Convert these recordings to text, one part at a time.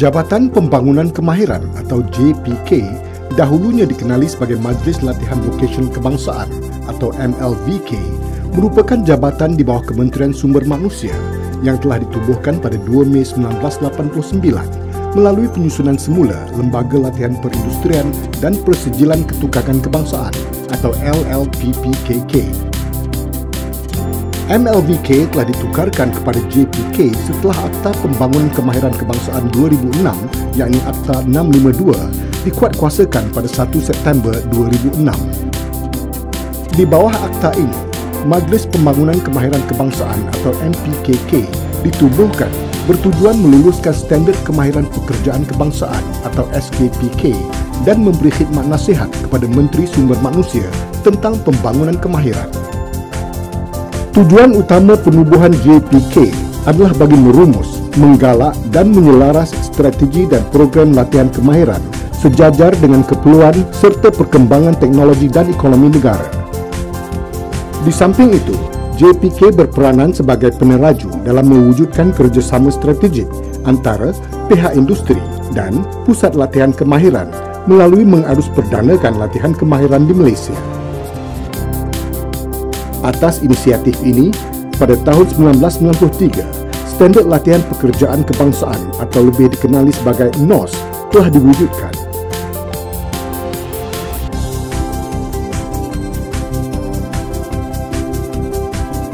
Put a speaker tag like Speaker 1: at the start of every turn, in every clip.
Speaker 1: Jabatan Pembangunan Kemahiran atau JPK dahulunya dikenali sebagai Majlis Latihan Vokasi Kebangsaan atau MLVK merupakan jabatan di bawah Kementerian Sumber Manusia yang telah ditubuhkan pada 2 Mei 1989 melalui penyusunan semula Lembaga Latihan Perindustrian dan Persijilan Ketukangan Kebangsaan atau LLPPKK. MLVK telah ditukarkan kepada JPK setelah Akta Pembangunan Kemahiran Kebangsaan 2006 yakni Akta 652 dikuatkuasakan pada 1 September 2006. Di bawah akta ini, Majlis Pembangunan Kemahiran Kebangsaan atau MPKK ditubuhkan bertujuan meluluskan Standard Kemahiran Pekerjaan Kebangsaan atau SKPK dan memberi khidmat nasihat kepada Menteri Sumber Manusia tentang pembangunan kemahiran. Tujuan utama penubuhan JPK adalah bagi merumus, menggalak dan menyelaras strategi dan program latihan kemahiran sejajar dengan keperluan serta perkembangan teknologi dan ekonomi negara. Di samping itu, JPK berperanan sebagai peneraju dalam mewujudkan kerjasama strategik antara pihak industri dan pusat latihan kemahiran melalui mengarus perdanakan latihan kemahiran di Malaysia. Atas inisiatif ini, pada tahun 1993, Standard Latihan Pekerjaan Kebangsaan atau lebih dikenali sebagai NOS telah diwujudkan.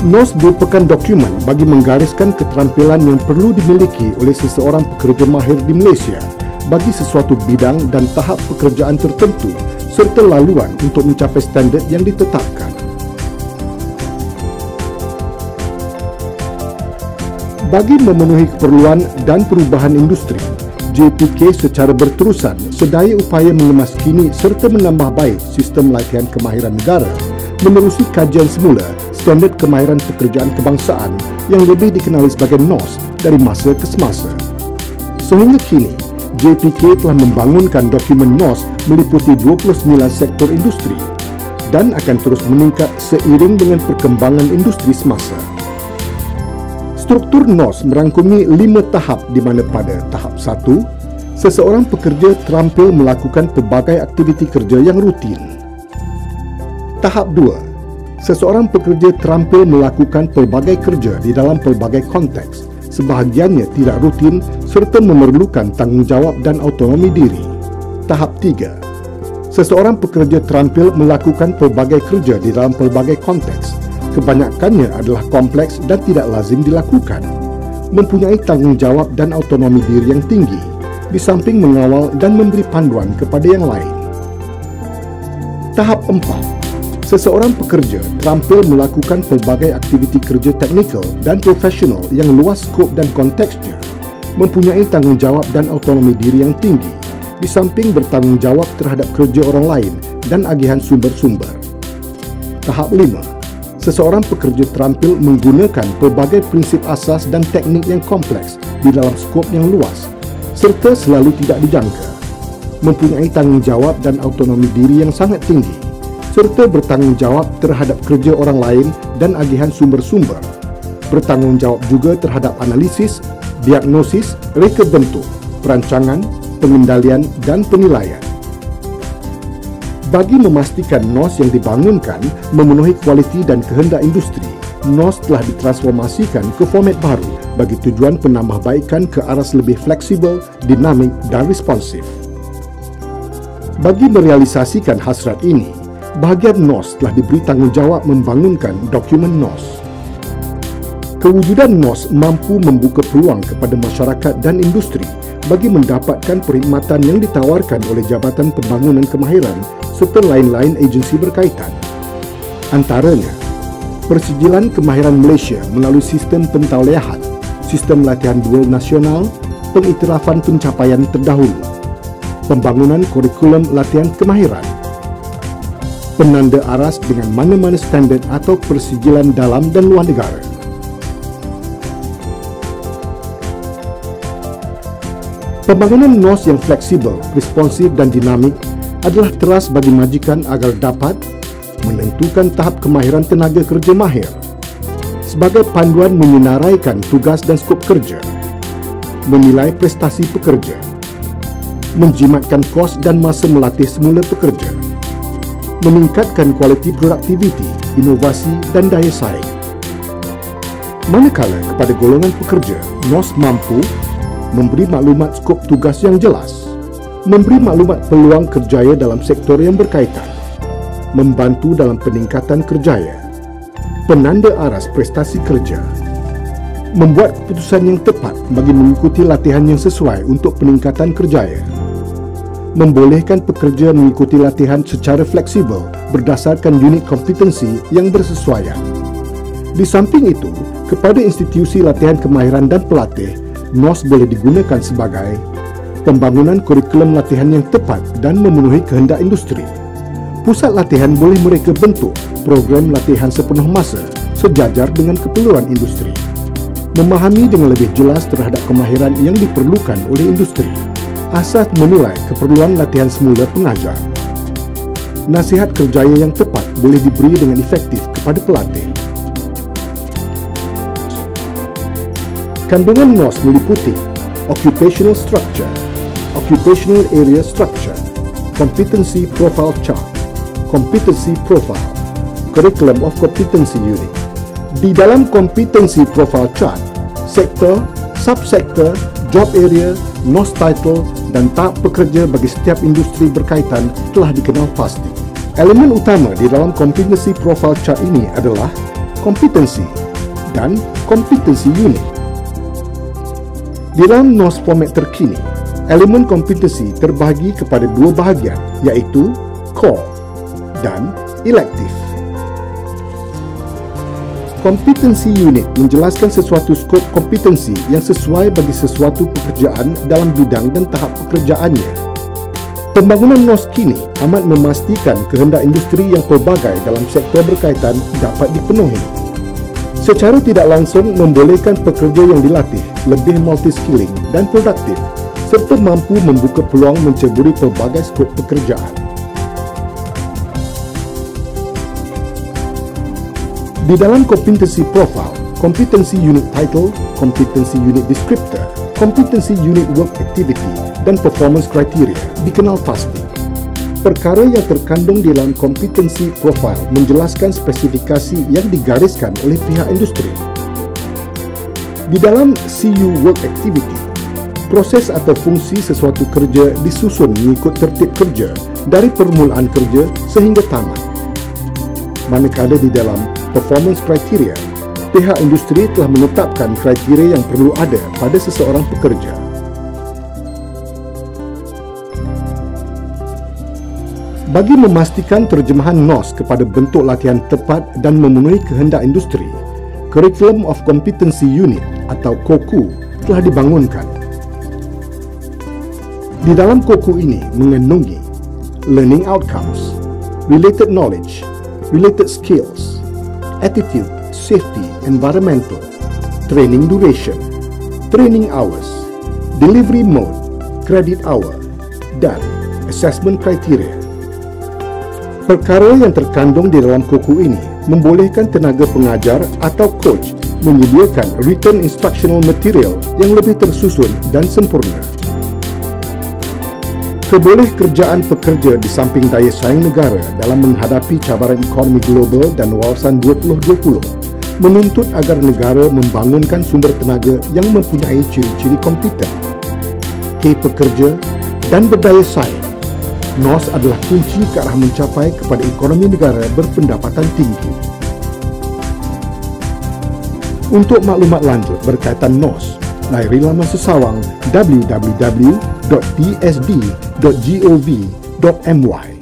Speaker 1: NOS merupakan dokumen bagi menggariskan keterampilan yang perlu dimiliki oleh seseorang pekerja mahir di Malaysia bagi sesuatu bidang dan tahap pekerjaan tertentu serta laluan untuk mencapai standard yang ditetapkan. Bagi memenuhi keperluan dan perubahan industri, JPK secara berterusan sedaya upaya mengemaskini serta menambah baik sistem latihan kemahiran negara menerusi kajian semula Standard Kemahiran Pekerjaan Kebangsaan yang lebih dikenali sebagai NOS dari masa ke semasa. Sehingga kini, JPK telah membangunkan dokumen NOS meliputi 29 sektor industri dan akan terus meningkat seiring dengan perkembangan industri semasa. Struktur NOS merangkumi 5 tahap di mana pada tahap 1, seseorang pekerja terampil melakukan pelbagai aktiviti kerja yang rutin. Tahap 2, seseorang pekerja terampil melakukan pelbagai kerja di dalam pelbagai konteks, sebahagiannya tidak rutin serta memerlukan tanggungjawab dan autonomi diri. Tahap 3, seseorang pekerja terampil melakukan pelbagai kerja di dalam pelbagai konteks, kebanyakannya adalah kompleks dan tidak lazim dilakukan, mempunyai tanggungjawab dan autonomi diri yang tinggi, di samping mengawal dan memberi panduan kepada yang lain. Tahap 4, seseorang pekerja terampil melakukan pelbagai aktiviti kerja teknikal dan profesional yang luas skop dan konteksnya, mempunyai tanggungjawab dan autonomi diri yang tinggi, di samping bertanggungjawab terhadap kerja orang lain dan agihan sumber-sumber. Tahap 5, seseorang pekerja terampil menggunakan pelbagai prinsip asas dan teknik yang kompleks di dalam skop yang luas serta selalu tidak dijangka, mempunyai tanggungjawab dan autonomi diri yang sangat tinggi serta bertanggungjawab terhadap kerja orang lain dan agihan sumber-sumber, bertanggungjawab juga terhadap analisis, diagnosis, reka bentuk, perancangan, pengendalian dan penilaian. Bagi memastikan NOS yang dibangunkan memenuhi kualiti dan kehendak industri, NOS telah ditransformasikan ke format baru bagi tujuan penambahbaikan ke aras lebih fleksibel, dinamik dan responsif. Bagi merealisasikan hasrat ini, bahagian NOS telah diberi tanggungjawab membangunkan dokumen NOS. Kewujudan NOS mampu membuka peluang kepada masyarakat dan industri bagi mendapatkan perkhidmatan yang ditawarkan oleh Jabatan Pembangunan Kemahiran serta lain-lain agensi berkaitan. Antaranya, Persijilan Kemahiran Malaysia melalui sistem pentauliahan, sistem latihan dual nasional, pengiktirafan pencapaian terdahulu, pembangunan kurikulum latihan kemahiran, penanda aras dengan mana-mana standard atau persijilan dalam dan luar negara. Pembangunan NOS yang fleksibel, responsif dan dinamik adalah teras bagi majikan agar dapat menentukan tahap kemahiran tenaga kerja mahir sebagai panduan menyenaraikan tugas dan skop kerja, menilai prestasi pekerja, menjimatkan kos dan masa melatih semula pekerja, meningkatkan kualiti produktiviti, inovasi dan daya saing. Manakala kepada golongan pekerja, NOS mampu memberi maklumat skop tugas yang jelas, memberi maklumat peluang kerjaya dalam sektor yang berkaitan, membantu dalam peningkatan kerjaya, penanda aras prestasi kerja, membuat keputusan yang tepat bagi mengikuti latihan yang sesuai untuk peningkatan kerjaya, membolehkan pekerja mengikuti latihan secara fleksibel berdasarkan unit kompetensi yang bersesuaian. Di samping itu, kepada institusi latihan kemahiran dan pelatih, NOS boleh digunakan sebagai pembangunan kurikulum latihan yang tepat dan memenuhi kehendak industri. Pusat latihan boleh mereka bentuk program latihan sepenuh masa sejajar dengan keperluan industri. Memahami dengan lebih jelas terhadap kemahiran yang diperlukan oleh industri. Asas menilai keperluan latihan semula pengajar. Nasihat kerjaya yang tepat boleh diberi dengan efektif kepada pelatih. Kandungan NOS meliputi Occupational Structure, Occupational Area Structure, Competency Profile Chart, Competency Profile, Curriculum of Competency Unit. Di dalam Competency Profile Chart, sektor, subsektor, job area, NOS title dan tahap pekerja bagi setiap industri berkaitan telah dikenal pasti. Elemen utama di dalam Competency Profile Chart ini adalah kompetensi dan kompetensi unit. Di dalam NOS format terkini, elemen kompetensi terbahagi kepada dua bahagian, iaitu core dan elective. Kompetensi unit menjelaskan sesuatu skop kompetensi yang sesuai bagi sesuatu pekerjaan dalam bidang dan tahap pekerjaannya. Pembangunan NOS kini amat memastikan kehendak industri yang pelbagai dalam sektor berkaitan dapat dipenuhi. Secara tidak langsung membolehkan pekerja yang dilatih lebih multi-skilling dan produktif serta mampu membuka peluang menceburi pelbagai skop pekerjaan. Di dalam Competency Profile, Competency Unit Title, Competency Unit Descriptor, Competency Unit Work Activity dan Performance Criteria dikenal pasti. Perkara yang terkandung di dalam Competency Profile menjelaskan spesifikasi yang digariskan oleh pihak industri. Di dalam CU Work Activity, proses atau fungsi sesuatu kerja disusun mengikut tertib kerja dari permulaan kerja sehingga tamat. Manakala di dalam Performance Criteria, pihak industri telah menetapkan kriteria yang perlu ada pada seseorang pekerja. Bagi memastikan terjemahan NOS kepada bentuk latihan tepat dan memenuhi kehendak industri, Curriculum of Competency Unit atau COCU telah dibangunkan. Di dalam COCU ini mengandungi Learning Outcomes, Related Knowledge, Related Skills, Attitude, Safety, Environmental, Training Duration, Training Hours, Delivery Mode, Credit Hour, dan Assessment Criteria. Perkara yang terkandung di dalam COCU ini membolehkan tenaga pengajar atau coach menyediakan written instructional material yang lebih tersusun dan sempurna. Keboleh kerjaan pekerja di samping daya saing negara dalam menghadapi cabaran ekonomi global dan wawasan 2020 menuntut agar negara membangunkan sumber tenaga yang mempunyai ciri-ciri kompeten, pekerja dan berdaya saing. NOS adalah kunci ke arah mencapai kepada ekonomi negara berpendapatan tinggi. Untuk maklumat lanjut berkaitan NOS, layari laman sesawang www.tsd.gov.my.